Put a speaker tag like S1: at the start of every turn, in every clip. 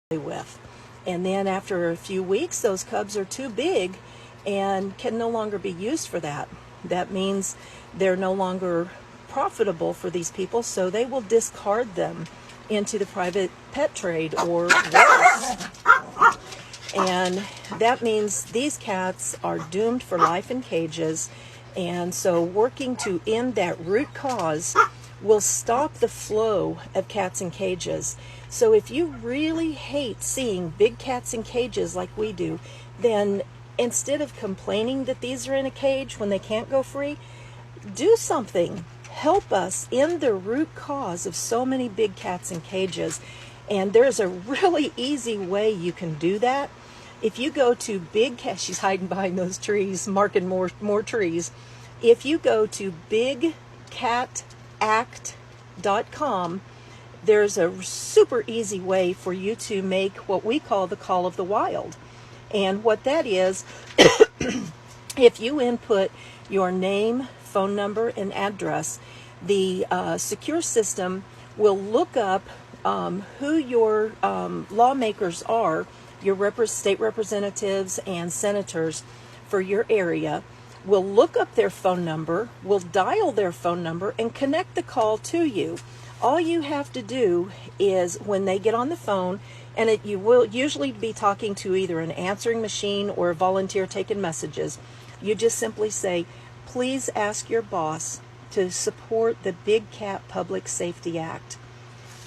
S1: play with. And then after a few weeks, those cubs are too big and can no longer be used for that. That means they're no longer profitable for these people, so they will discard them into the private pet trade or worse. And that means these cats are doomed for life in cages. And so working to end that root cause will stop the flow of cats in cages. So if you really hate seeing big cats in cages like we do, then instead of complaining that these are in a cage when they can't go free, do something. Help us end the root cause of so many big cats in cages. And there's a really easy way you can do that. If you go to Big Cat, she's hiding behind those trees, marking more trees. If you go to bigcatact.com, there's a super easy way for you to make what we call the call of the wild. And what that is, if you input your name, phone number, and address, the secure system will look up who your lawmakers are, your state representatives and senators for your area. Will look up their phone number, will dial their phone number, and connect the call to you. All you have to do is, when they get on the phone, and you will usually be talking to either an answering machine or a volunteer taking messages, you just simply say, please ask your boss to support the Big Cat Public Safety Act.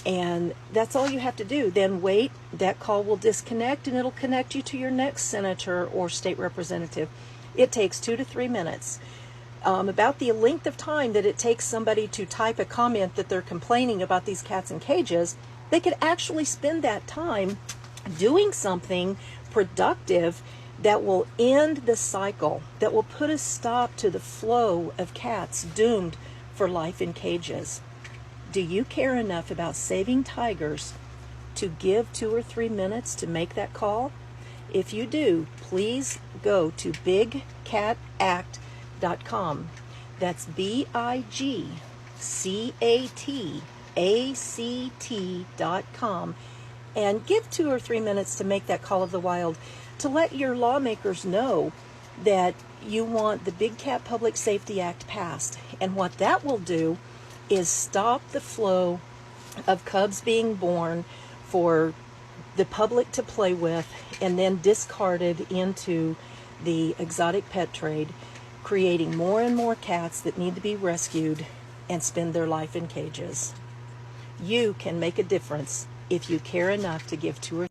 S1: And that's all you have to do. Then wait, that call will disconnect, and it'll connect you to your next senator or state representative. It takes 2 to 3 minutes. About the length of time that it takes somebody to type a comment that they're complaining about these cats in cages, they could actually spend that time doing something productive that will end the cycle, that will put a stop to the flow of cats doomed for life in cages. Do you care enough about saving tigers to give 2 or 3 minutes to make that call? If you do, please go to bigcatact.com. That's bigcatact.com, and give 2 or 3 minutes to make that call of the wild, to let your lawmakers know that you want the Big Cat Public Safety Act passed. And what that will do is stop the flow of cubs being born for the public to play with and then discarded into the exotic pet trade, creating more and more cats that need to be rescued and spend their life in cages. You can make a difference if you care enough to give 2 or